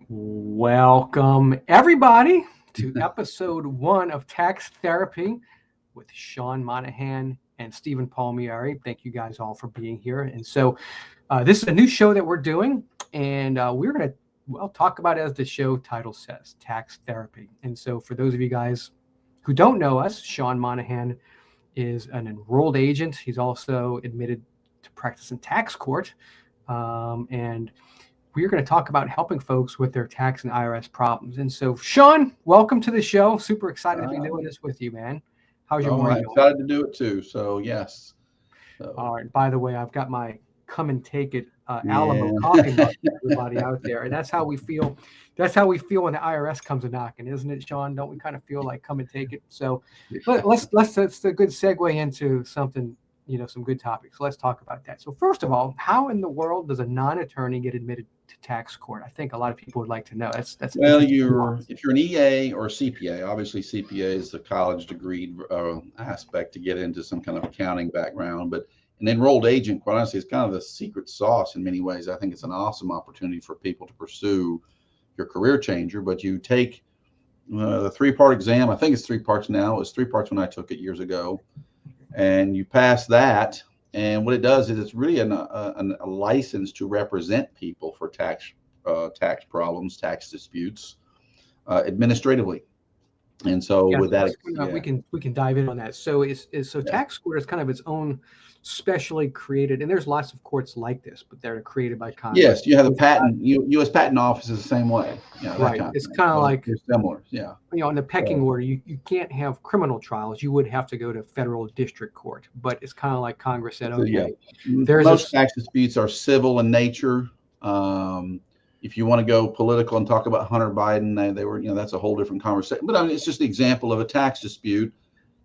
Welcome, everybody, to episode 1 of Tax Therapy with Sean Monohan and Stephen Palmieri. Thank you guys all for being here. And so, this is a new show that we're doing, and we're going to talk about it as the show title says, Tax Therapy. And so, for those of you guys who don't know us, Sean Monohan is an enrolled agent. He's also admitted to practice in tax court, and we're going to talk about helping folks with their tax and IRS problems. And so, Sean, welcome to the show. Super excited to be doing this with you, man. How's your morning going? Excited to do it too. So, yes. All right. By the way, I've got my come and take it Alamo coffee mug for everybody out there. And that's how we feel. That's how we feel when the IRS comes a knocking, isn't it, Sean? Don't we kind of feel like come and take it? So that's a good segue into something, some good topics. Let's talk about that. So first of all, how in the world does a non-attorney get admitted to tax court? I think a lot of people would like to know. That's well, if you're an EA or a CPA, obviously CPA is the college degree aspect to get into some kind of accounting background, but an enrolled agent, quite honestly, is kind of the secret sauce in many ways. I think it's an awesome opportunity for people to pursue your career changer, but you take the 3-part exam. I think it's 3 parts now. It was 3 parts when I took it years ago. And you pass that, and what it does is it's really a license to represent people for tax problems, tax disputes, administratively. And so with that, we can dive in on that. So tax court is kind of its own specially created, and there's lots of courts like this, but they're created by Congress. Yes, you have the patent. U.S. Patent Office is the same way. Right. It's kind of like they're similar. Yeah. In the pecking order, you can't have criminal trials. You would have to go to federal district court. But it's kind of like Congress said, okay, most tax disputes are civil in nature. If you want to go political and talk about Hunter Biden, they were, that's a whole different conversation. But I mean, it's just an example of a tax dispute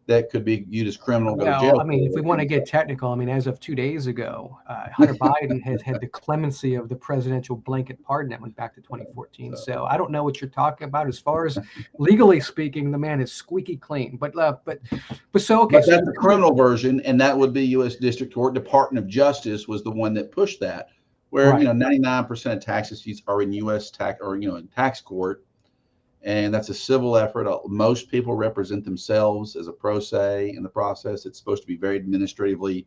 that could be viewed as criminal. Go to jail. I mean, if we want to get technical, I mean, as of 2 days ago, Hunter Biden has had the clemency of the presidential blanket pardon that went back to 2014. So I don't know what you're talking about as far as legally speaking. The man is squeaky clean. But so okay. But that's the criminal version, and that would be U.S. District Court. Department of Justice was the one that pushed that. Where 99% of tax disputes are in U.S. tax or in tax court, and that's a civil effort. Most people represent themselves as a pro se in the process. It's supposed to be very administratively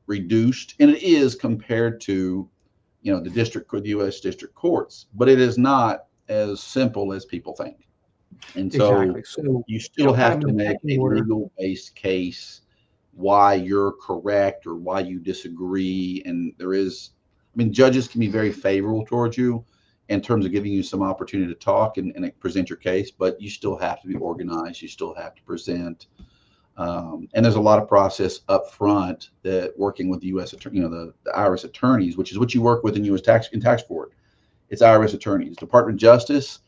reduced, and it is compared to the U.S. district courts, but it is not as simple as people think. And so you still have to make a legal-based case why you're correct or why you disagree, and judges can be very favorable towards you in terms of giving you some opportunity to talk and present your case, but you still have to be organized. You still have to present. And there's a lot of process up front that working with the U.S. attorney, the IRS attorneys, which is what you work with in U.S. tax court. It's IRS attorneys. Department of Justice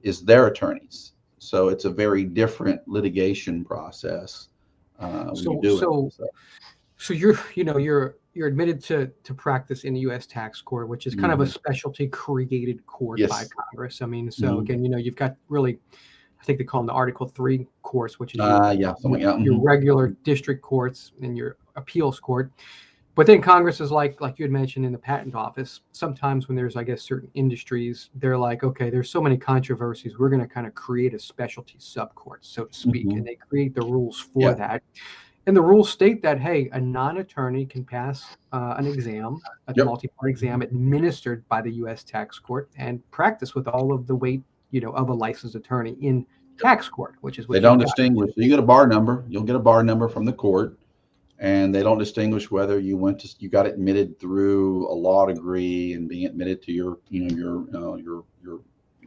is their attorneys. So it's a very different litigation process. So you're admitted to practice in the U.S. tax court, which is kind of a specialty created court by Congress. I mean, so again, you've got really, I think they call them the Article 3 courts, which is your regular district courts and your appeals court. But then Congress is like you had mentioned in the patent office, sometimes when there's, I guess, certain industries, they're like, okay, there's so many controversies, we're going to kind of create a specialty subcourt, so to speak, and they create the rules for that. And the rules state that, hey, a non-attorney can pass an exam, a multi-part exam administered by the U.S. tax court and practice with all of the weight, of a licensed attorney in tax court, which is what they don't distinguish. So you get a bar number. You'll get a bar number from the court, and they don't distinguish whether you got admitted through a law degree and being admitted to your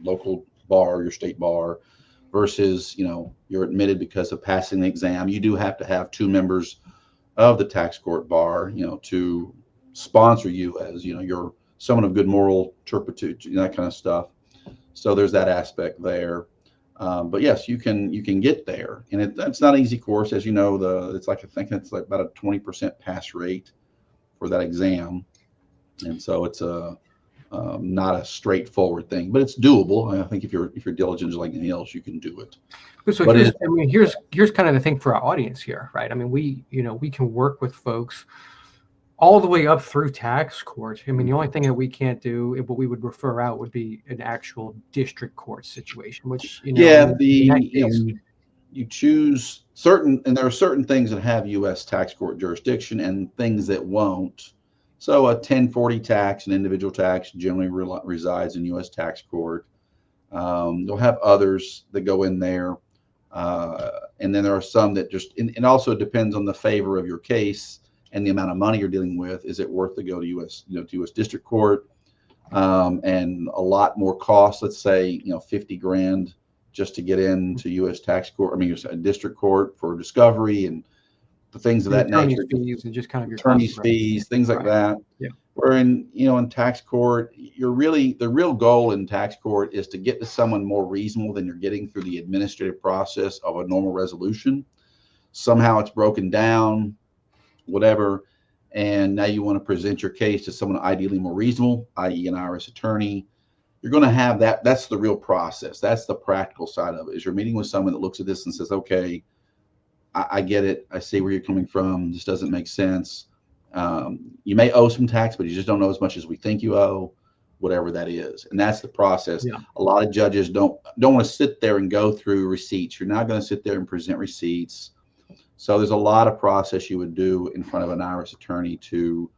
local bar, your state bar, versus, you're admitted because of passing the exam. You do have to have 2 members of the tax court bar, to sponsor you as, you're someone of good moral turpitude, that kind of stuff. So there's that aspect there. But yes, you can get there, and it's not an easy course, as you know. I think it's like about a 20% pass rate for that exam, and so it's not a straightforward thing, but it's doable. I think if you're diligent like anything else, you can do it. So here's kind of the thing for our audience here, right? I mean, we can work with folks all the way up through tax court. I mean, the only thing that we can't do, what we would refer out, would be an actual district court situation, which, in that case, you choose certain, and there are certain things that have U.S. tax court jurisdiction and things that won't. So a 1040 tax, an individual tax, generally resides in U.S. tax court. You'll have others that go in there. And then there are some that just, and also it depends on the favor of your case and the amount of money you're dealing with. Is it worth to go to U.S., to U.S. district court? And a lot more cost, let's say, 50 grand just to get into U.S. tax court. I mean, district court for discovery and the things of that nature. Fees and just kind of your attorney's fees, things like that. Yeah. Where in tax court, the real goal in tax court is to get to someone more reasonable than you're getting through the administrative process of a normal resolution. Somehow it's broken down, whatever, and now you want to present your case to someone ideally more reasonable, i.e. an IRS attorney. You're going to have that. That's the real process. That's the practical side of it, is you're meeting with someone that looks at this and says, okay, I get it. I see where you're coming from. This doesn't make sense. You may owe some tax, but you just don't know as much as we think you owe, whatever that is. And that's the process. Yeah. A lot of judges don't want to sit there and go through receipts. You're not going to sit there and present receipts. So there's a lot of process you would do in front of an IRS attorney to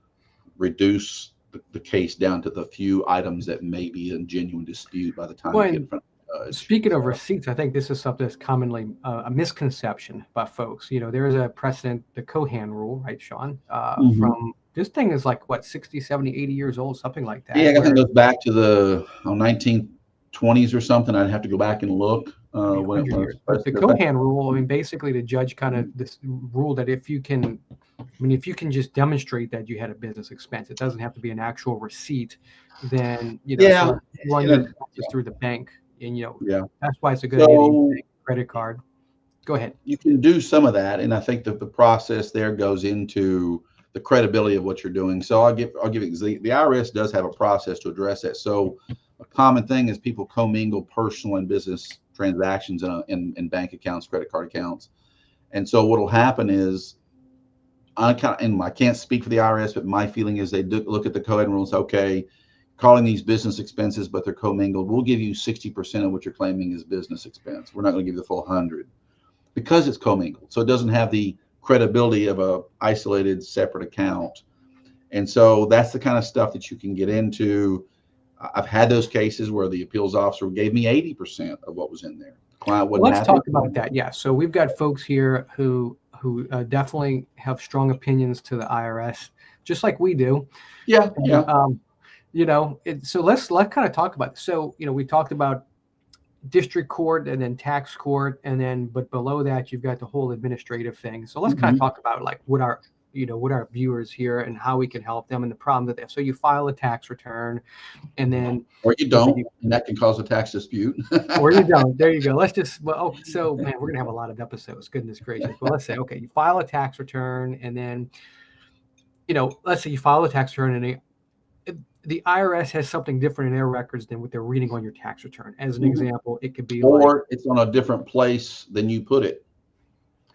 reduce the case down to the few items that may be a genuine dispute by the time you get in front of the judge. Speaking of receipts, I think this is something that's commonly a misconception by folks. There is a precedent, the Monohan rule, right, Sean? From this thing is like, what, 60, 70, 80 years old, something like that. Yeah, I think it goes back to the 1920s or something. I'd have to go back and look. When it was. But the Monohan rule, I mean, basically the judge kind of this rule that if you can just demonstrate that you had a business expense, it doesn't have to be an actual receipt, then, so run your expenses through the bank. And, that's why it's a good idea to use a credit card. Go ahead. You can do some of that. And I think that the process there goes into the credibility of what you're doing. So I'll give the IRS does have a process to address that. So a common thing is people commingle personal and business transactions in bank accounts, credit card accounts. And so what will happen is, I can't speak for the IRS, but my feeling is they look at the Monohan rule and say, okay, calling these business expenses, but they're commingled, we'll give you 60% of what you're claiming is business expense. We're not going to give you the full 100 because it's commingled. So it doesn't have the credibility of a isolated separate account. And so that's the kind of stuff that you can get into. I've had those cases where the appeals officer gave me 80% of what was in there. The client wouldn't Let's talk about that. Yeah. So we've got folks here who definitely have strong opinions to the IRS, just like we do. Yeah. So let's kind of talk about it. So, we talked about district court and then tax court, but below that, you've got the whole administrative thing. So let's kind of talk about like what our viewers here and how we can help them and the problem that they have. So you file a tax return and then. Or you don't, and that can cause a tax dispute. Or you don't. There you go. Let's just, so man, we're going to have a lot of episodes. Goodness gracious. But let's say, okay, you file a tax return and then, let's say you file a tax return and the IRS has something different in their records than what they're reading on your tax return. As an example, it could be it's on a different place than you put it.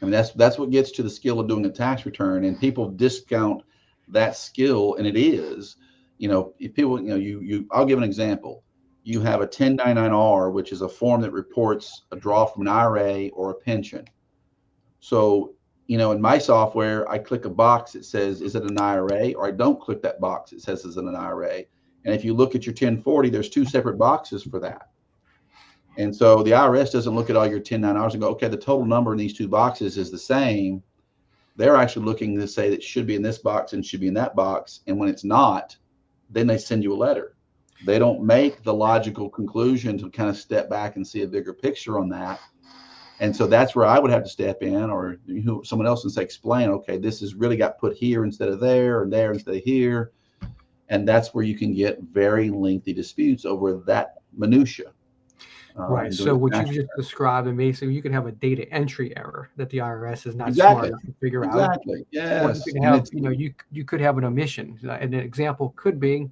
I mean, that's what gets to the skill of doing a tax return, and people discount that skill, and it is, if people, I'll give an example. You have a 1099-R, which is a form that reports a draw from an IRA or a pension. So, in my software, I click a box that says, is it an IRA? Or I don't click that box that says, is it an IRA? And if you look at your 1040, there's two separate boxes for that. And so the IRS doesn't look at all your 1099-Rs and go, okay, the total number in these two boxes is the same. They're actually looking to say that it should be in this box and should be in that box. And when it's not, then they send you a letter. They don't make the logical conclusion to kind of step back and see a bigger picture on that. And so that's where I would have to step in, or someone else, and say, explain, okay, this has really got put here instead of there, and there instead of here. And that's where you can get very lengthy disputes over that minutia. Right. So what you just described, and basically you could have a data entry error that the IRS is not smart enough to figure out. Exactly. Yes. You could have, you could have an omission. And an example could be,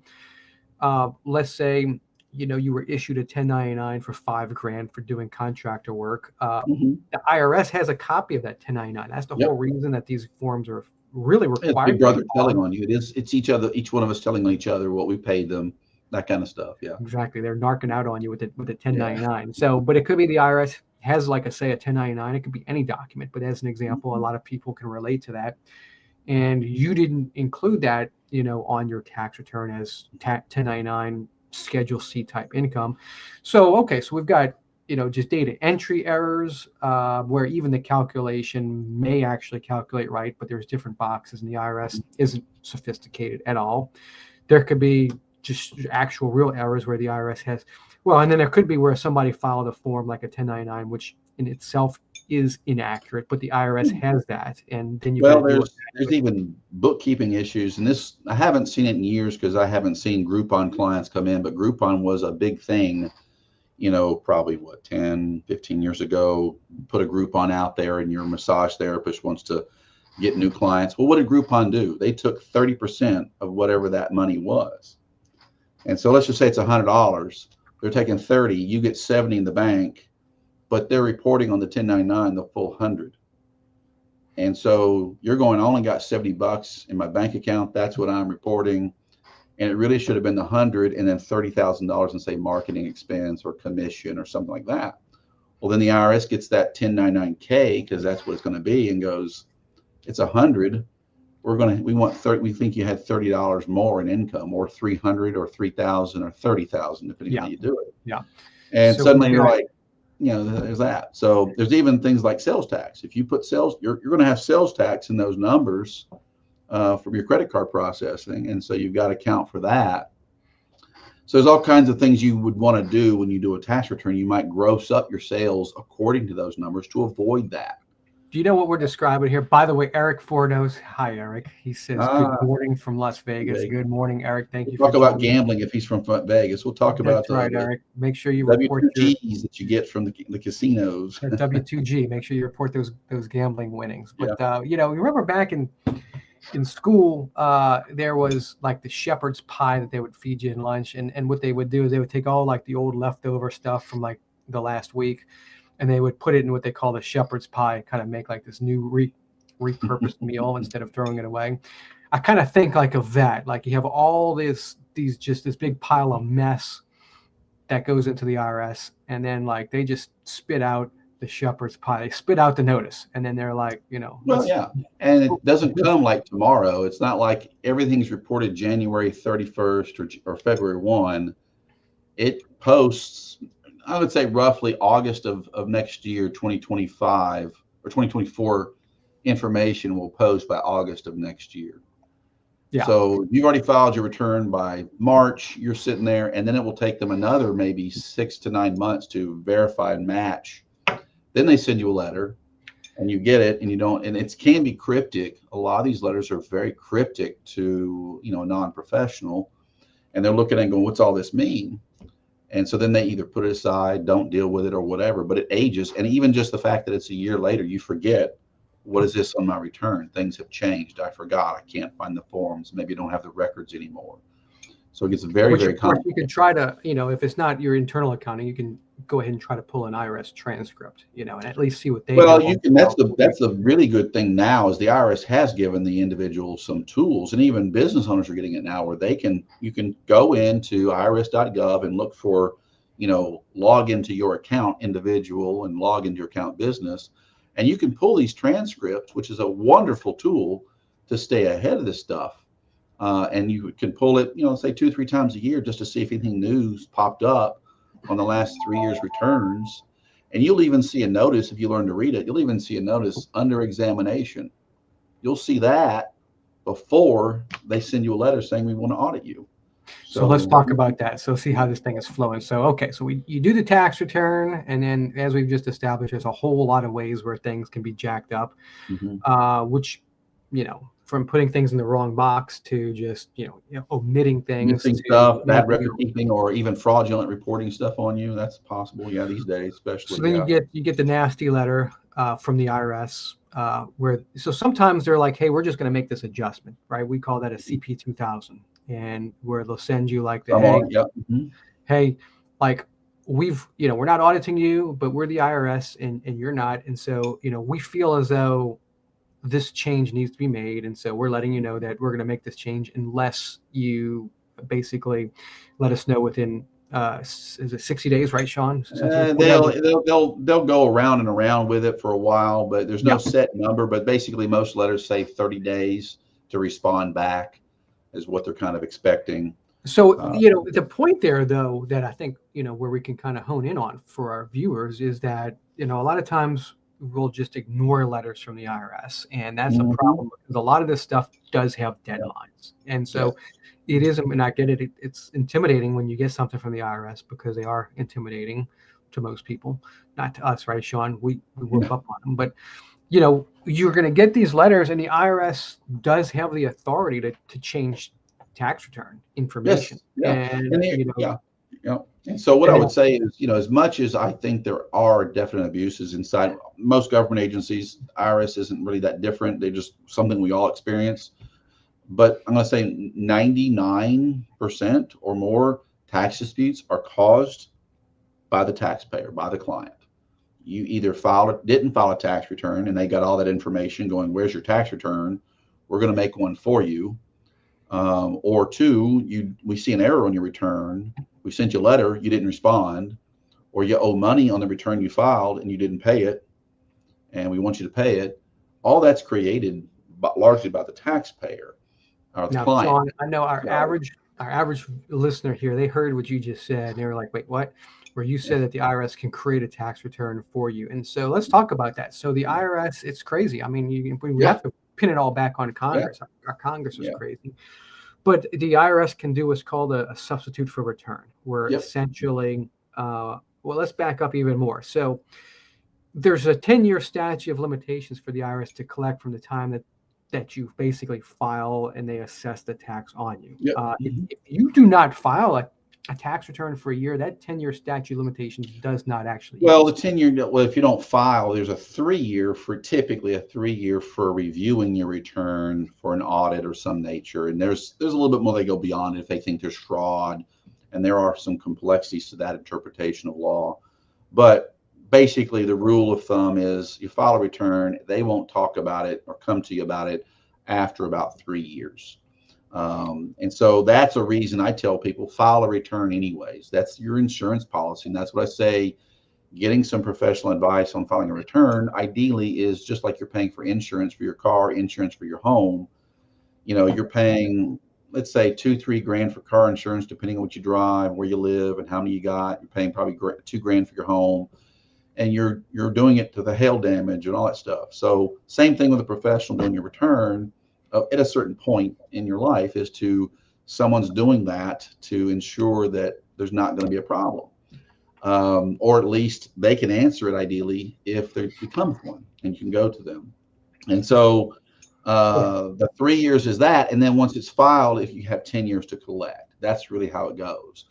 let's say, you were issued a 1099 for $5 grand for doing contractor work. The IRS has a copy of that 1099. That's the whole reason that these forms are really It's required. Big Brother telling on you. It's each one of us telling on each other what we paid them, that kind of stuff. Yeah. Exactly. They're narking out on you with a 1099. Yeah. So, but it could be the IRS has, like I say, a 1099. It could be any document, but as an example, a lot of people can relate to that. And you didn't include that, on your tax return as 1099 Schedule C type income. So, okay, so we've got, just data entry errors, where even the calculation may actually calculate right, but there's different boxes, and the IRS isn't sophisticated at all. There could be just actual real errors where the IRS has, and then there could be where somebody filed a form like a 1099, which in itself is inaccurate, but the IRS has that, and then you got to deal with that. There's even bookkeeping issues, and this I haven't seen it in years because I haven't seen Groupon clients come in, but Groupon was a big thing, probably 10, 15 years ago. Put a Groupon out there, and your massage therapist wants to get new clients. Well, what did Groupon do? They took 30% of whatever that money was. And so let's just say it's $100. They're taking 30, you get 70 in the bank, but they're reporting on the 1099 the full 100. And so you're going, I only got $70 in my bank account. That's what I'm reporting. And it really should have been the 100 and then $30,000 in, say, marketing expense or commission or something like that. Well, then the IRS gets that 1099K, because that's what it's going to be, and goes, it's 100. We think you had $30 more in income, or 300 or 3,000 or 30,000, depending on how you do it. Yeah. And so suddenly you're like, there's that. So there's even things like sales tax. If you put sales, you're going to have sales tax in those numbers from your credit card processing. And so you've got to account for that. So there's all kinds of things you would want to do when you do a tax return. You might gross up your sales according to those numbers to avoid that. Do you know what we're describing here? By the way, Eric Fordos. Hi, Eric. He says, good morning from Las Vegas. Good morning, Eric. Thank you for talk about gambling if he's from Vegas. We'll talk about that. Right, Eric. Make sure you report W2Gs that you get from the casinos. W2G. Make sure you report those gambling winnings. But, you remember back in school, there was like the shepherd's pie that they would feed you in lunch. And what they would do is they would take all like the old leftover stuff from like the last week, and they would put it in what they call the shepherd's pie, kind of make like this new repurposed meal instead of throwing it away. I kind of think like of that. Like you have all this big pile of mess that goes into the IRS, and then like they just spit out the shepherd's pie. They spit out the notice, and then they're like, Well, yeah, and it doesn't come like tomorrow. It's not like everything's reported January 31st or February 1. It posts, I would say, roughly August of next year, 2025 or 2024 information will post by August of next year. Yeah. So you've already filed your return by March, you're sitting there, and then it will take them another maybe 6 to 9 months to verify and match. Then they send you a letter and you get it, and you don't, and it can be cryptic. A lot of these letters are very cryptic to, a non-professional, and they're looking and going, what's all this mean? And so then they either put it aside, don't deal with it, or whatever, but it ages. And even just the fact that it's a year later, you forget, what is this on my return? Things have changed. I forgot. I can't find the forms. Maybe you don't have the records anymore. So it gets very, very complicated. You can try to, if it's not your internal accounting, you can go ahead and try to pull an IRS transcript, and at least see what they. Well, you can. That's the really good thing now is the IRS has given the individual some tools, and even business owners are getting it now, where you can go into irs.gov and look for, log into your account individual and log into your account business, and you can pull these transcripts, which is a wonderful tool to stay ahead of this stuff. And you can pull it, say 2-3 times a year just to see if anything new's popped up on the last 3 years' returns. And you'll even see a notice, if you learn to read it, you'll even see a notice under examination. You'll see that before they send you a letter saying we want to audit you. So let's talk about that. So see how this thing is flowing. So, okay, so you do the tax return, and then as we've just established, there's a whole lot of ways where things can be jacked up, which, from putting things in the wrong box to just, omitting things. Missing stuff, bad record keeping, or even fraudulent reporting stuff on you. That's possible, these days, especially. So then you get the nasty letter from the IRS, so sometimes they're like, hey, we're just going to make this adjustment, right? We call that a CP 2000, and where they'll send you like hey, like we're not auditing you, but we're the IRS and you're not. And so, we feel as though this change needs to be made, and so we're letting you know that we're going to make this change unless you basically let us know within is it 60 days, right, Sean? They'll go around and around with it for a while, but there's no set number. But basically, most letters say 30 days to respond back is what they're kind of expecting. So, the point there, though, that I think, where we can kind of hone in on for our viewers is that, a lot of times we'll just ignore letters from the IRS. And that's a problem because a lot of this stuff does have deadlines. And so it is, and I get it, it's intimidating when you get something from the IRS because they are intimidating to most people, not to us, right, Sean? We whoop up on them. But, you're going to get these letters, and the IRS does have the authority to change tax return information. And so what I would say is, as much as I think there are definite abuses inside most government agencies, IRS isn't really that different. They're just something we all experience. But I'm going to say 99% or more tax disputes are caused by the taxpayer, by the client. You either didn't file a tax return, and they got all that information going, where's your tax return? We're going to make one for you. Or two, we see an error on your return. We sent you a letter, you didn't respond, or you owe money on the return you filed and you didn't pay it, and we want you to pay it. All that's created largely by the taxpayer or the client. Sean, I know our average listener here, they heard what you just said, and they were like, wait, what? Where you said that the IRS can create a tax return for you. And so let's talk about that. So the IRS, it's crazy. I mean, we have to pin it all back on Congress. Our Congress is crazy. But the IRS can do what's called a substitute for return, where essentially, let's back up even more. So there's a 10-year statute of limitations for the IRS to collect from the time that you basically file and they assess the tax on you. If you do not file a tax return for a year, that 10-year statute of limitations does not actually. Well, the 10-year, if you don't file, there's typically a 3-year for reviewing your return for an audit or some nature. And there's a little bit more they go beyond it if they think there's fraud. And there are some complexities to that interpretation of law. But basically, the rule of thumb is you file a return, they won't talk about it or come to you about it after about 3 years. And so that's a reason I tell people file a return anyways. That's your insurance policy. And that's what I say, getting some professional advice on filing a return ideally is just like you're paying for insurance for your car, insurance for your home. You're paying, let's say $2-3 grand for car insurance, depending on what you drive, where you live and how many you got. You're paying probably $2 grand for your home, and you're doing it to the hail damage and all that stuff. So same thing with a professional doing your return. At a certain point in your life is to someone's doing that to ensure that there's not going to be a problem, or at least they can answer it ideally if there becomes one, and you can go to them. And so the 3 years is that, and then once it's filed, if you have 10 years to collect, that's really how it goes.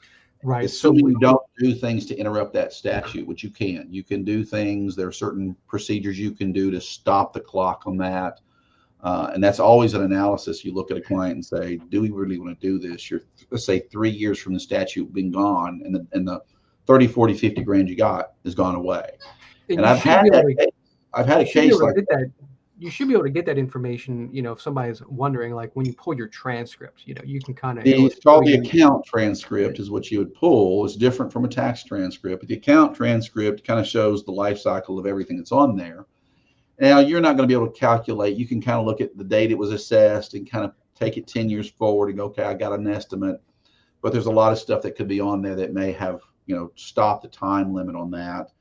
Right. Assuming you don't do things to interrupt that statute, which you can do things. There are certain procedures you can do to stop the clock on that. And that's always an analysis. You look at a client and say, do we really want to do this? Let's say 3 years from the statute being gone, and the 30, 40, 50 grand you got is gone away. And I've had a case like that. You should be able to get that information, if somebody's wondering, like when you pull your transcript, you can kind of. It's called the account transcript is what you would pull. It's different from a tax transcript. But the account transcript kind of shows the life cycle of everything that's on there. Now, you're not going to be able to calculate. You can kind of look at the date it was assessed and kind of take it 10 years forward and go, okay, I got an estimate. But there's a lot of stuff that could be on there that may have, stopped the time limit on that.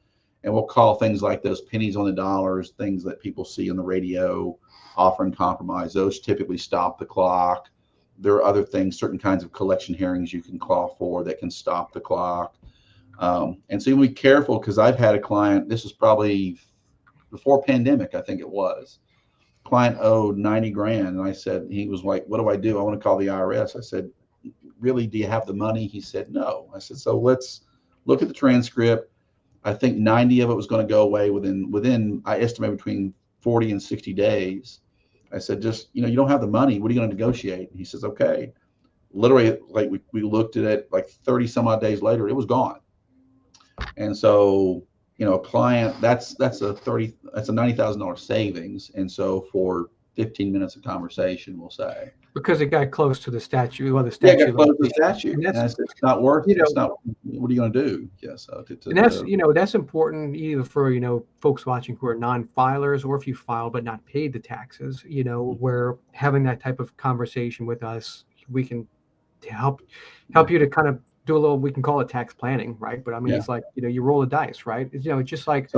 And we'll call things like those pennies on the dollars, things that people see on the radio, offer and compromise. Those typically stop the clock. There are other things, certain kinds of collection hearings you can call for that can stop the clock. And so you be careful, because I've had a client, this is probably before pandemic, I think it was. Client owed 90 grand. And I said, he was like, what do I do? I want to call the IRS. I said, really, do you have the money? He said, no. I said, so let's look at the transcript. I think 90 of it was going to go away within, I estimate, between 40 and 60 days. I said, just, you don't have the money. What are you going to negotiate? And he says, okay. Literally, like we looked at it like 30 some odd days later, it was gone. And so a client, that's a $90,000 savings. And so for 15 minutes of conversation, we'll say, because it got close to the statute. Well, the yeah, statute. got close to the statute. And it's not worth. It's not. What are you going to do? Yeah. So and that's that's important either for folks watching who are non-filers, or if you filed but not paid the taxes. Where having that type of conversation with us, we can help you to kind of do a little. We can call it tax planning, right? But I mean, it's like you roll the dice, right? It's, it's just like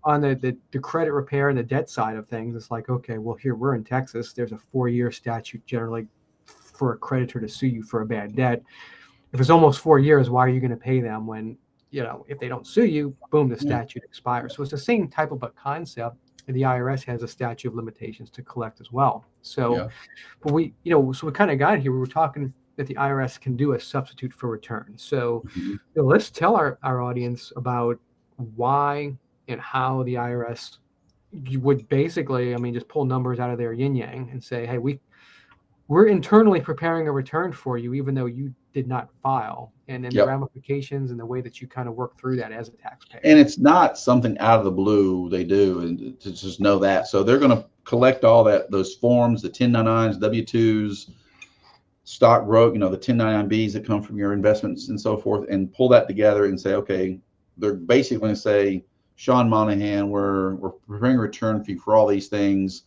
on the credit repair and the debt side of things. It's like, okay, well, here we're in Texas. There's a 4-year statute generally for a creditor to sue you for a bad debt. If it's almost 4 years, why are you going to pay them when, if they don't sue you, boom, the statute expires. So it's the same type of a concept. And the IRS has a statute of limitations to collect as well. So, but we kind of got here. We were talking that the IRS can do a substitute for return. So let's tell our audience about why and how the IRS would basically, just pull numbers out of their yin yang and say, hey, we're internally preparing a return for you, even though you did not file, and then the ramifications and the way that you kind of work through that as a taxpayer. And it's not something out of the blue they do, and to just know that. So they're going to collect all those forms, the 1099s, W-2s, stock broke, the 1099-Bs that come from your investments and so forth, and pull that together and say, okay, they're basically going to say, Sean Monohan, we're preparing a return for you for all these things.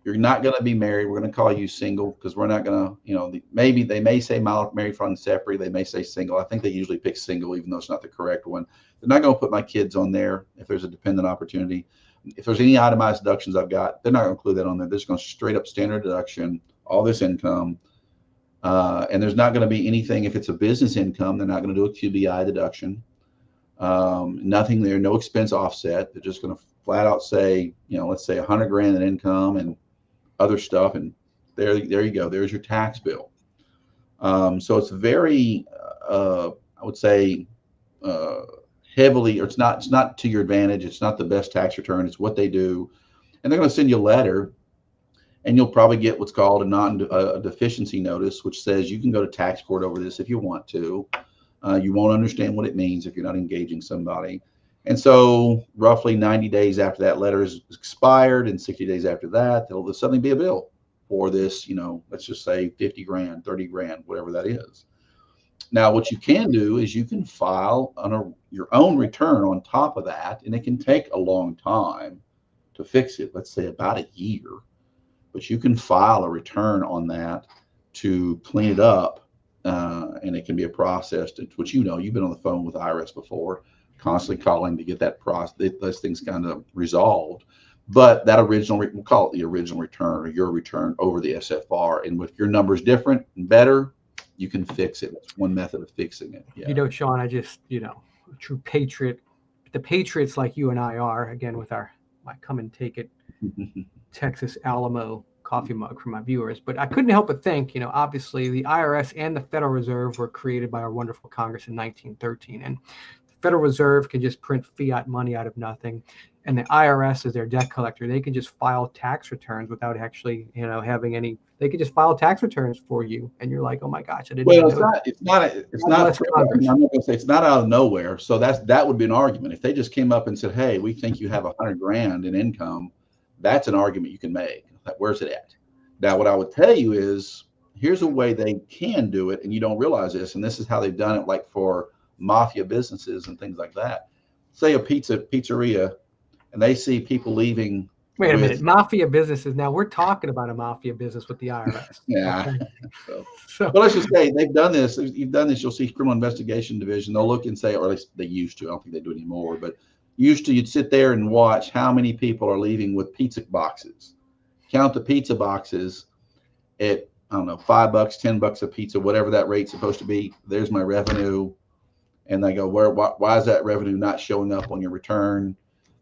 You're not going to be married. We're going to call you single, because we're not going to, maybe they may say married, filing separate. They may say single. I think they usually pick single, even though it's not the correct one. They're not going to put my kids on there if there's a dependent opportunity. If there's any itemized deductions I've got, they're not going to include that on there. They're just going to straight up standard deduction, all this income. And there's not going to be anything, if it's a business income, they're not going to do a QBI deduction. Nothing there, no expense offset. They're just going to flat out say, let's say $100,000 in income and other stuff, and there you go. There's your tax bill. So it's very, I would say, heavily, or it's not to your advantage. It's not the best tax return. It's what they do, and they're going to send you a letter, and you'll probably get what's called a deficiency notice, which says you can go to tax court over this if you want to. You won't understand what it means if you're not engaging somebody. And so roughly 90 days after that letter is expired, and 60 days after that, there'll suddenly be a bill for this, let's just say $50,000, $30,000, whatever that is. Now, what you can do is you can file your own return on top of that, and it can take a long time to fix it. Let's say about a year, but you can file a return on that to clean it up. And it can be a process, which you've been on the phone with IRS before, constantly calling to get those things kind of resolved. But that original, we'll call it the original return, or your return over the SFR. And if your number's different and better, you can fix it. It's one method of fixing it. Yeah. Sean, I just, a true patriot. The patriots like you and I are, again, with my come and take it Texas Alamo coffee mug for my viewers, but I couldn't help but think, obviously the IRS and the Federal Reserve were created by our wonderful Congress in 1913, and the Federal Reserve can just print fiat money out of nothing, and the IRS is their debt collector. They can just file tax returns without actually, having any. They can just file tax returns for you, and you're like, oh my gosh, I didn't. Well, it's not. I'm not going to say it's not out of nowhere. So that would be an argument if they just came up and said, hey, we think you have $100,000 in income. That's an argument you can make. Where's it at? Now, what I would tell you is, here's a way they can do it, and you don't realize this, and this is how they've done it, like for mafia businesses and things like that. Say a pizzeria, and they see people leaving. Wait a minute, mafia businesses. Now we're talking about a mafia business with the IRS. Yeah. Okay. But let's just say they've done this. You've done this. You'll see Criminal Investigation Division. They'll look and say, or at least they used to. I don't think they do anymore, but used to, you'd sit there and watch how many people are leaving with pizza boxes. Count the pizza boxes at, I don't know, $5, $10 a pizza, whatever that rate's supposed to be. There's my revenue. And they go, why is that revenue not showing up on your return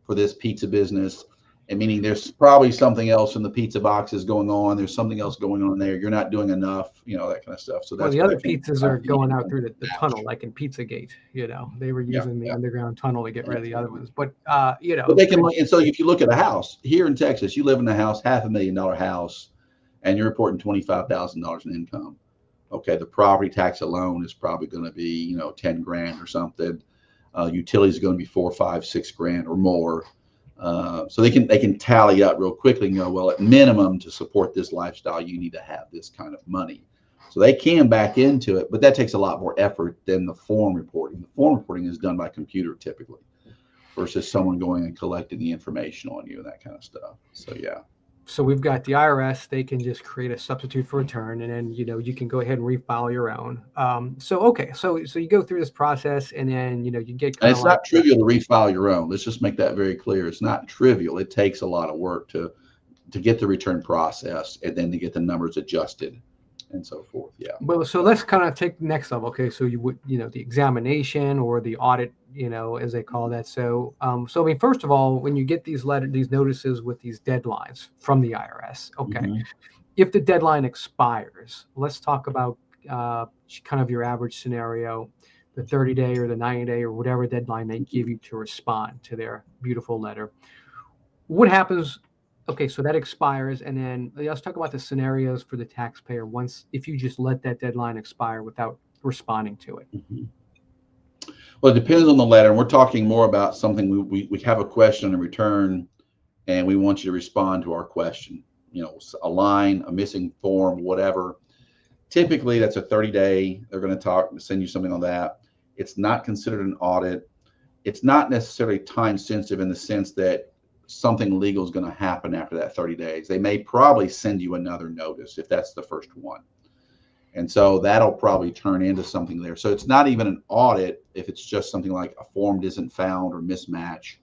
for this pizza business? And meaning there's probably something else in the pizza boxes going on. There's something else going on there. You're not doing enough, that kind of stuff. So that's the other pizzas are going out through the tunnel, like in Pizzagate. They were using the underground tunnel to get rid of the other ones. But But they can. And so if you look at a house here in Texas, you live in a house, $500,000 house, and you're reporting $25,000 in income. Okay, the property tax alone is probably going to be $10,000 or something. Utilities are going to be 4, 5, 6 grand or more. So they can tally up real quickly and go, well, at minimum to support this lifestyle, you need to have this kind of money. So they can back into it, but that takes a lot more effort than the form reporting. The form reporting is done by computer typically, versus someone going and collecting the information on you and that kind of stuff. So yeah. So we've got the IRS, they can just create a substitute for return, and then, you can go ahead and refile your own. Okay, so you go through this process, and then, you get and it's not trivial to refile your own. Let's just make that very clear. It's not trivial. It takes a lot of work to get the return process and then to get the numbers adjusted and so forth. Yeah. Well, so let's kind of take the next level. Okay, so you would, the examination or the audit, as they call that. So, so I mean, first of all, when you get these notices with these deadlines from the IRS, okay, if the deadline expires, let's talk about kind of your average scenario, the 30-day or the 90-day or whatever deadline they give you to respond to their beautiful letter. What happens? Okay, so that expires, and then let's talk about the scenarios for the taxpayer if you just let that deadline expire without responding to it. Well, it depends on the letter. And we're talking more about something we have a question in return, and we want you to respond to our question. A line, a missing form, whatever. Typically, that's a 30-day. They're going to send you something on that. It's not considered an audit. It's not necessarily time sensitive in the sense that something legal is going to happen after that 30 days. They may probably send you another notice if that's the first one. And so that'll probably turn into something there. So it's not even an audit if it's just something like a form isn't found or mismatch.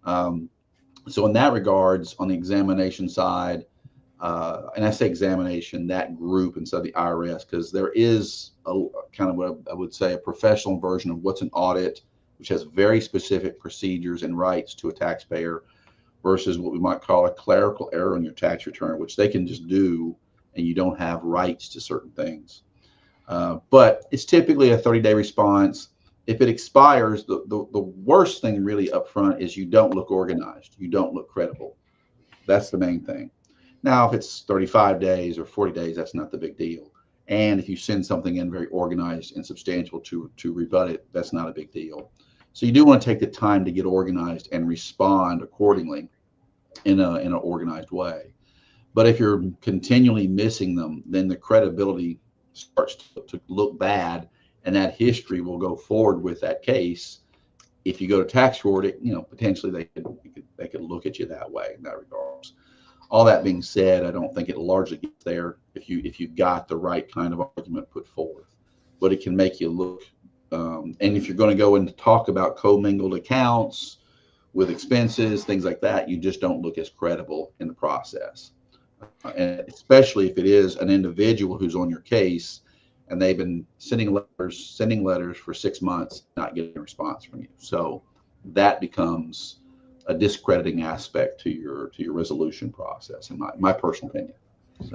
So in that regards, on the examination side, and I say examination, that group instead of the IRS, because there is a kind of what I would say a professional version of what's an audit, which has very specific procedures and rights to a taxpayer, versus what we might call a clerical error on your tax return, which they can just do and you don't have rights to certain things. But it's typically a 30-day response. If it expires, the worst thing really up front is you don't look organized. You don't look credible. That's the main thing. Now, if it's 35 days or 40 days, that's not the big deal. And if you send something in very organized and substantial to rebut it, that's not a big deal. So you do want to take the time to get organized and respond accordingly in an organized way. But if you're continually missing them, then the credibility starts to look bad, and that history will go forward with that case. If you go to tax court, potentially they could look at you that way in that regards. All that being said, I don't think it largely gets there if you got the right kind of argument put forth, but it can make you look. And if you're going to go and talk about commingled accounts with expenses, things like that, you just don't look as credible in the process. And especially if it is an individual who's on your case and they've been sending letters for 6 months, not getting a response from you. So that becomes a discrediting aspect to your resolution process, in my personal opinion.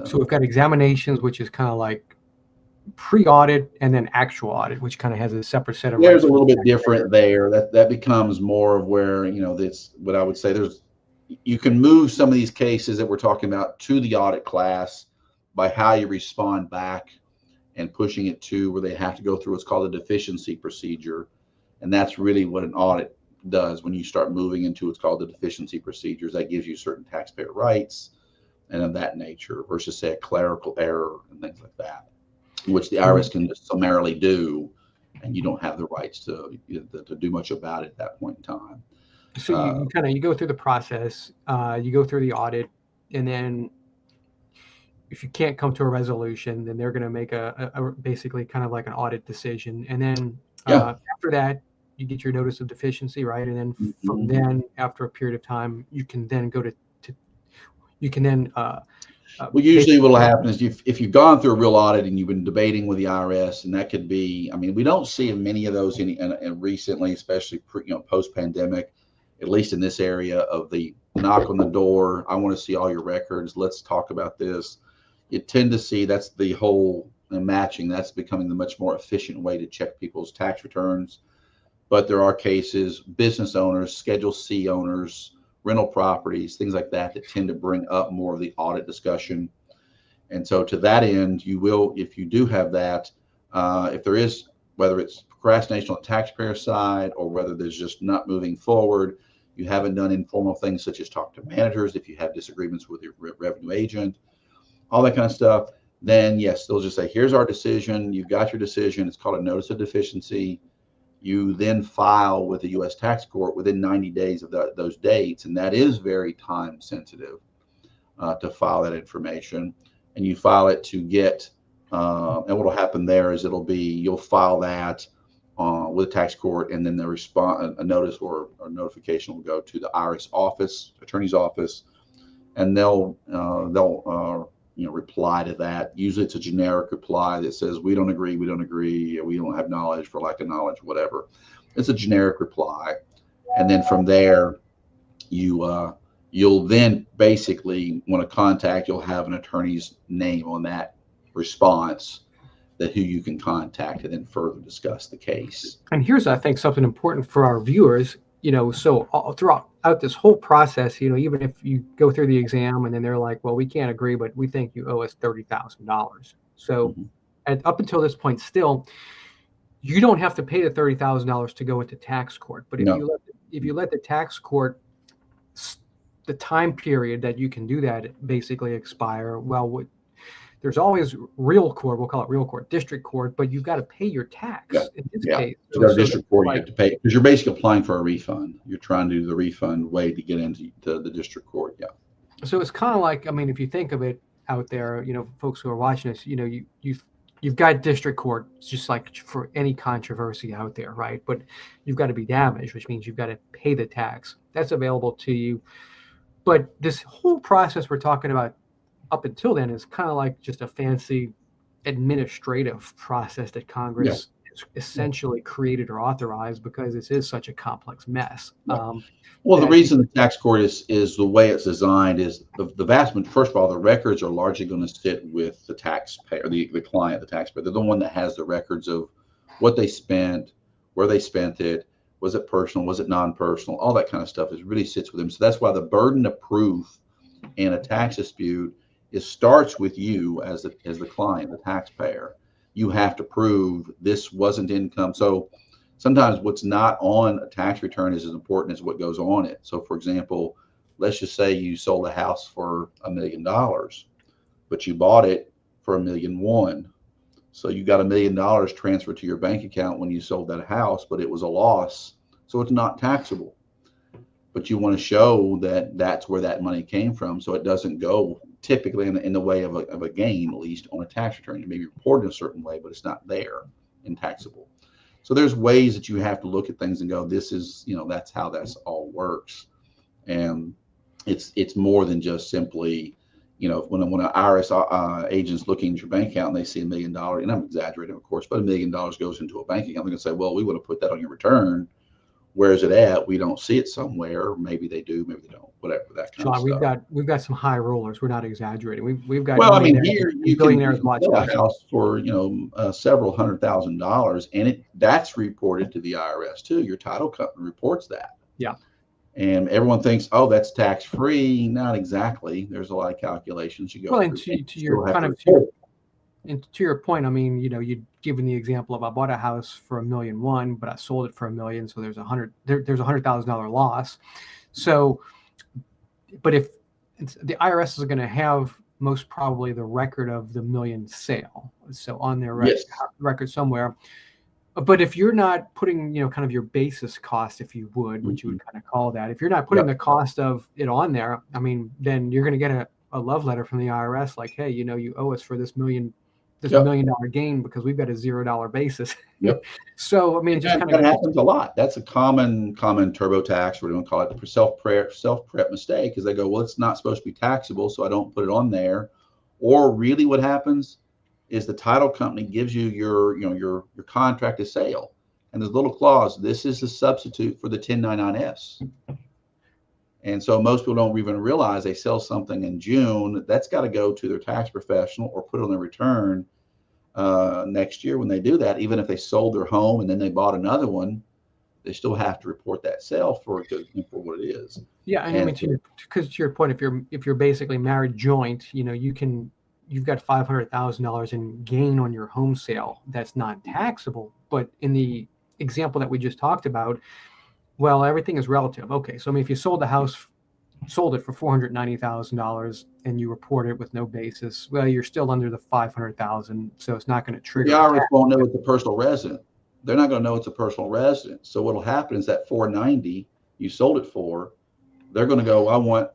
So we've got examinations, which is kind of like pre-audit, and then actual audit, which kind of has a separate set of rights. There's a little bit different there. That becomes more of where, that's what I would say. You can move some of these cases that we're talking about to the audit class by how you respond back and pushing it to where they have to go through what's called a deficiency procedure. And that's really what an audit does. When you start moving into what's called the deficiency procedures, that gives you certain taxpayer rights and of that nature, versus say a clerical error and things like that, which the IRS can just summarily do, and you don't have the rights to do much about it at that point in time. So you go through the process, you go through the audit, and then if you can't come to a resolution, then they're going to make a basically kind of like an audit decision, and then after that, you get your notice of deficiency, right? And then from then, after a period of time, you can then go to you can then. Well, usually what will happen is if you've gone through a real audit and you've been debating with the IRS, and that could be, we don't see many of those in recently, especially post-pandemic, at least in this area of the knock on the door. I want to see all your records. Let's talk about this. You tend to see that's the whole matching. That's becoming the much more efficient way to check people's tax returns. But there are cases, business owners, Schedule C owners, rental properties, things like that tend to bring up more of the audit discussion. And so to that end, you will, if you do have that, if there is whether it's procrastination on the taxpayer side or whether there's just not moving forward, you haven't done informal things such as talk to managers if you have disagreements with your revenue agent, all that kind of stuff, then yes, they'll just say, here's our decision. You've got your decision. It's called a notice of deficiency. You then file with the U.S. tax court within 90 days of those dates. And that is very time sensitive to file that information. And you file it to get, and what will happen there is you'll file that with the tax court, and then the a notice or notification will go to the IRS office, attorney's office, and they'll reply to that. Usually it's a generic reply that says, we don't agree, we don't have knowledge, for lack of knowledge, whatever. It's a generic reply. And then from there, you'll then basically want to contact, you'll have an attorney's name on that response, that who you can contact, and then further discuss the case. And here's, I think, something important for our viewers, so throughout this whole process, even if you go through the exam and then they're like, well, we can't agree, but we think you owe us $30,000. So up until this point, still, you don't have to pay the $30,000 to go into tax court. But if you let the tax court, the time period that you can do that basically expire, well, there's always real court, we'll call it real court, district court, but you've got to pay your tax in this case. So district court, you have to pay, because you're basically applying for a refund. You're trying to do the refund way to get into the district court. So it's kind of like, if you think of it out there, folks who are watching this, you've got district court, just like for any controversy out there, right? But you've got to be damaged, which means you've got to pay the tax. That's available to you. But this whole process we're talking about up until then is kind of like just a fancy administrative process that Congress has essentially created or authorized, because this is such a complex mess. Well, the reason the tax court is the way it's designed is the vast majority. First of all, the records are largely going to sit with the taxpayer, the client, the taxpayer. They're the one that has the records of what they spent, where they spent it, was it personal, was it non-personal, all that kind of stuff. It really sits with them. So that's why the burden of proof in a tax dispute starts with you as the client, the taxpayer. You have to prove this wasn't income. So sometimes what's not on a tax return is as important as what goes on it. So for example, let's just say you sold a house for $1 million, but you bought it for $1.1 million. So you got $1 million transferred to your bank account when you sold that house, but it was a loss. So it's not taxable. But you want to show that that's where that money came from, so it doesn't go typically in the way of a gain, at least on a tax return. It may be reported in a certain way, but it's not there in taxable. So there's ways that you have to look at things and go, this is, that's how that's all works. And it's more than just simply, when an IRS agent's looking at your bank account and they see $1 million, and I'm exaggerating, of course, but $1 million goes into a bank account, they're going to say, well, we want to put that on your return. Where is it at? We don't see it somewhere. Maybe they do, maybe they don't. Whatever, that kind of stuff. We've got some high rollers. We're not exaggerating. We've got. Well, here you can sell a house for several $100,000, and that's reported to the IRS too. Your title company reports that. Yeah. And everyone thinks, oh, that's tax free. Not exactly. There's a lot of calculations you go. Well, and to your point, you'd given the example of I bought a house for $1.1 million, but I sold it for $1 million, so there's there's $100,000 loss. So, but if the IRS is going to have most probably the record of the $1 million sale, so on their record somewhere. But if you're not putting, kind of your basis cost, if you would, which you would kind of call that, if you're not putting the cost of it on there, then you're going to get a love letter from the IRS like, hey, you owe us for this $1 million gain because we've got a $0 basis. So it just kind of happens a lot. That's a common TurboTax, or we don't call it the self-prep mistake, because they go, well, it's not supposed to be taxable, so I don't put it on there. Or really what happens is the title company gives you your contract of sale, and there's a little clause, this is a substitute for the 1099-S. And so most people don't even realize they sell something in June, that's got to go to their tax professional or put on their return next year when they do that. Even if they sold their home and then they bought another one, they still have to report that sale for what it is. Yeah, and because to your point, if you're basically married joint, you can you've got $500,000 in gain on your home sale that's non-taxable. But in the example that we just talked about, well, everything is relative. Okay, so I mean, if you sold the house, sold it for $490,000 and you report it with no basis, well, you're still under the 500,000, so it's not going to trigger. The IRS won't know it's a personal resident. They're not going to know it's a personal resident. So what'll happen is that 490 you sold it for, they're going to go, I want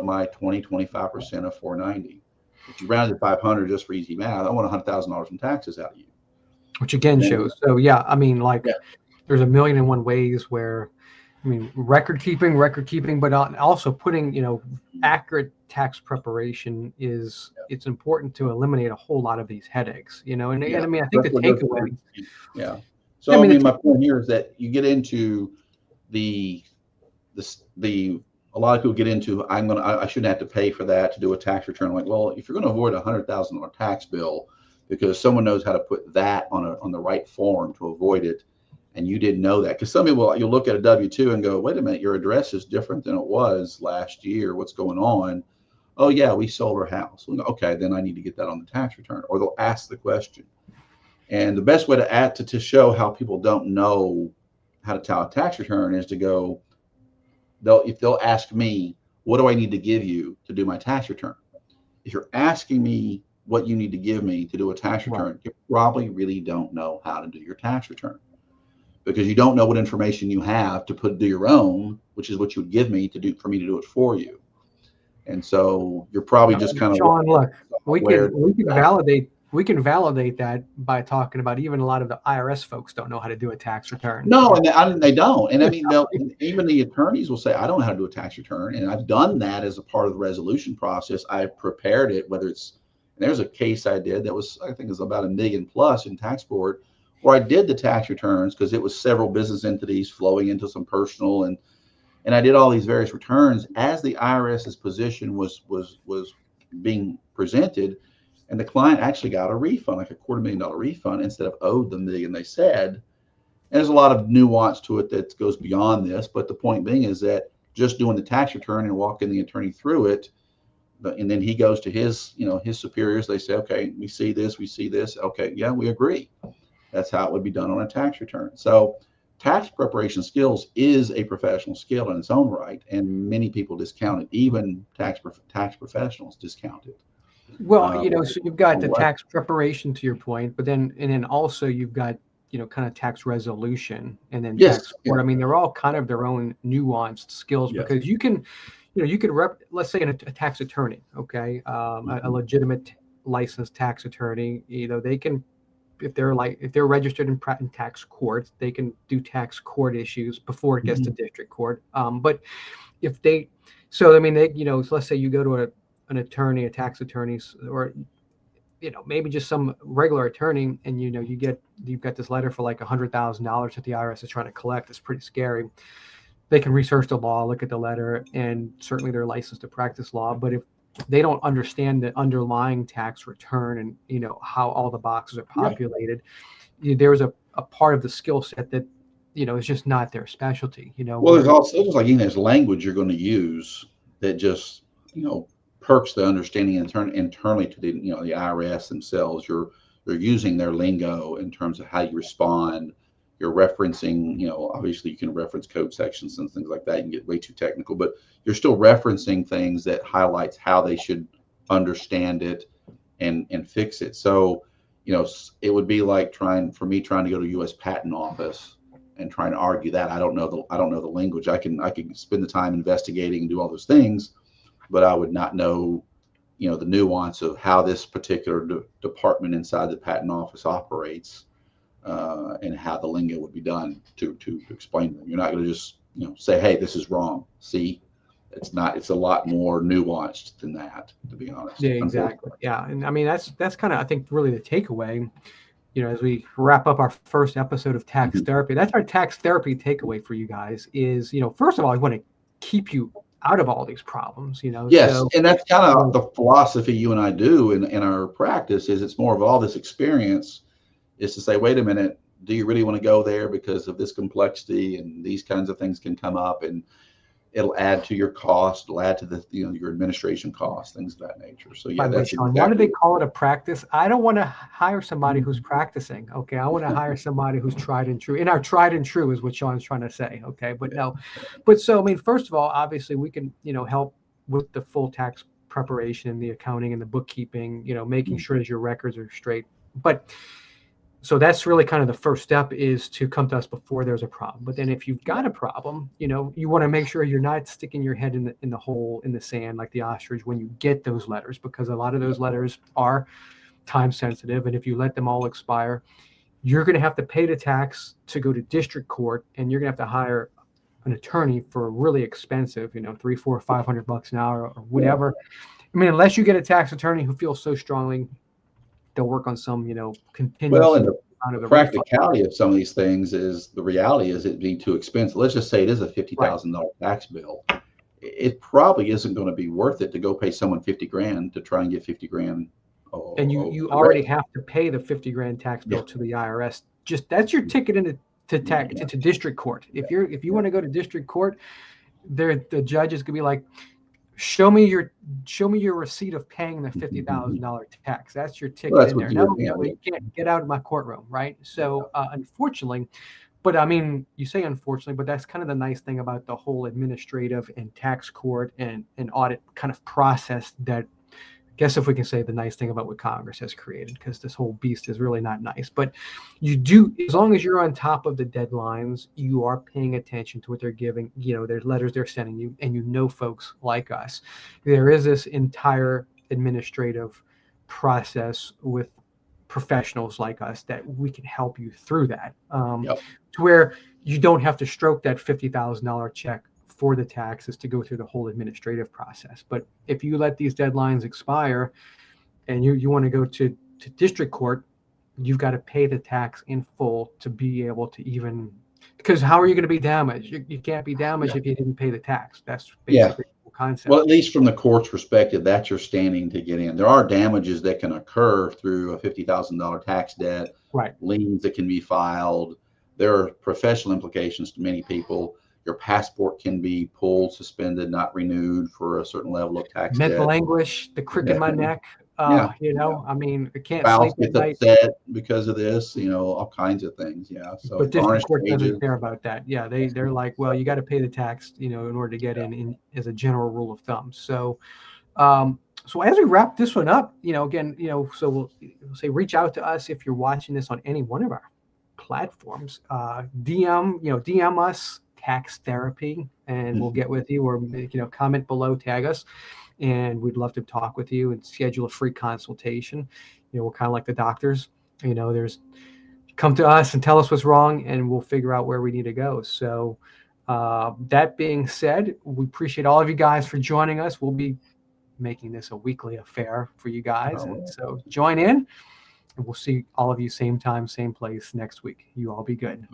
my 25% of 490. If you rounded 500 just for easy math, I want $100,000 in taxes out of you. Which again shows. So yeah, I mean, like there's a million and one ways where, I mean, record keeping, but also putting, accurate tax preparation is, it's important to eliminate a whole lot of these headaches, and I mean, I think the takeaway. Yeah. So I mean, my point here is that you get into a lot of people get into, I shouldn't have to pay for that to do a tax return. Like, well, if you're going to avoid $100,000 tax bill because someone knows how to put that on the right form to avoid it, and you didn't know that, because some people, you'll look at a W-2 and go, wait a minute, your address is different than it was last year. What's going on? Oh yeah, we sold our house. Okay, then I need to get that on the tax return, or they'll ask the question. And the best way to show how people don't know how to tell a tax return is to go, if they'll ask me, what do I need to give you to do my tax return? If you're asking me what you need to give me to do a tax return, you probably really don't know how to do your tax return, because you don't know what information you have to do your own, which is what you would give me for me to do it for you. And so you're probably just kind of, Sean, look, we can validate that by talking about, even a lot of the IRS folks don't know how to do a tax return. No, and they don't. And I mean, even the attorneys will say, I don't know how to do a tax return. And I've done that as a part of the resolution process. I've prepared it, there's a case I did that was, I think it was about $1 million plus in tax court, where I did the tax returns because it was several business entities flowing into some personal, and I did all these various returns as the IRS's position was being presented, and the client actually got a refund, like a $250,000 refund, instead of owed the $1 million they said. And there's a lot of nuance to it that goes beyond this, but the point being is that just doing the tax return and walking the attorney through it, and then he goes to his superiors, they say, okay, we see this, okay, yeah, we agree. That's how it would be done on a tax return. So tax preparation skills is a professional skill in its own right, and many people discount it. Even tax professionals discount it. Well, so you've got the tax preparation, to your point, but then also you've got, kind of tax resolution, and then tax support. I mean, they're all kind of their own nuanced skills, because you can, let's say a tax attorney, okay, a legitimate licensed tax attorney, they can, if they're registered in tax court, they can do tax court issues before it gets to district court. But if so let's say you go to an attorney, a tax attorney, or maybe just some regular attorney, and you've got this letter for like $100,000 that the IRS is trying to collect. It's pretty scary. They can research the law, look at the letter, and certainly they're licensed to practice law. But if they don't understand the underlying tax return and how all the boxes are populated, there's a part of the skill set that is just not their specialty. Well, there's also, just like there's language you're going to use that just perks the understanding internally to the the IRS themselves. You're using their lingo in terms of how you respond. You're referencing, obviously you can reference code sections and things like that. You can get way too technical, but you're still referencing things that highlights how they should understand it and fix it. So, it would be like trying to go to U.S. Patent Office and trying to argue that I don't know the language. I can spend the time investigating and do all those things, but I would not know, the nuance of how this particular department inside the patent office operates. And how the lingo would be done to explain them. You're not going to just say, hey, this is wrong. See, it's a lot more nuanced than that, to be honest. Yeah, exactly. Yeah, and I mean that's kind of, I think, really the takeaway. As we wrap up our first episode of tax therapy, that's our tax therapy takeaway for you guys. Is first of all, I want to keep you out of all these problems. Yes, so, and that's kind of the philosophy you and I do in our practice. Is it's more of all this experience. Is to say, wait a minute, do you really want to go there because of this complexity and these kinds of things can come up? And it'll add to your cost. It'll add to the your administration costs, things of that nature. So yeah, By the way, that's Sean, exactly why do they call it a practice? I don't want to hire somebody who's practicing. Okay, I want to hire somebody who's tried and true. And our tried and true is what Sean's trying to say. Okay, but no, but so I mean, first of all, obviously we can help with the full tax preparation and the accounting and the bookkeeping. Making sure that your records are straight. But so that's really kind of the first step, is to come to us before there's a problem. But then if you've got a problem, you want to make sure you're not sticking your head in the hole in the sand like the ostrich when you get those letters, because a lot of those letters are time sensitive. And if you let them all expire, you're going to have to pay the tax to go to district court, and you're going to have to hire an attorney for really expensive, $300, $400, $500 an hour or whatever. I mean, unless you get a tax attorney who feels so strongly, they'll work on some, contingency. Well, and the practicality of some of these things is, the reality is it'd be too expensive. Let's just say it is a $50,000 tax bill. It probably isn't going to be worth it to go pay someone $50,000 to try and get $50,000. And you already have to pay the $50,000 tax bill to the IRS. Just that's your ticket into district court. If you want to go to district court, the judge is going to be like, show me your receipt of paying the $50,000 tax. That's your ticket in there. No, you can't get out of my courtroom, right? So unfortunately, but I mean, you say unfortunately, but that's kind of the nice thing about the whole administrative and tax court and audit kind of process, that I guess if we can say the nice thing about what Congress has created, because this whole beast is really not nice. But you do, as long as you're on top of the deadlines, you are paying attention to what they're giving, there's letters they're sending you, and folks like us, there is this entire administrative process with professionals like us that we can help you through that, to where you don't have to stroke that $50,000 check for the taxes to go through the whole administrative process. But if you let these deadlines expire and you want to go to district court, you've got to pay the tax in full to be able to even, because how are you going to be damaged? You can't be damaged if you didn't pay the tax. That's basically the concept. Well, at least from the court's perspective, that's your standing to get in. There are damages that can occur through a $50,000 tax debt, liens that can be filed. There are professional implications to many people. Your passport can be pulled, suspended, not renewed for a certain level of tax mental debt. anguish, the crick in my neck. I mean, I can't Spouse sleep gets at night upset because of this, all kinds of things. So but district court doesn't care about that. They're like, well, you got to pay the tax, in order to get in as a general rule of thumb. So so as we wrap this one up, again, so we'll say reach out to us if you're watching this on any one of our platforms. DM us tax therapy, and we'll get with you, or comment below, tag us, and we'd love to talk with you and schedule a free consultation. We're kind of like the doctors. There's, come to us and tell us what's wrong, and we'll figure out where we need to go. So that being said, we appreciate all of you guys for joining us. We'll be making this a weekly affair for you guys, and so join in, and we'll see all of you same time, same place next week. You all be good.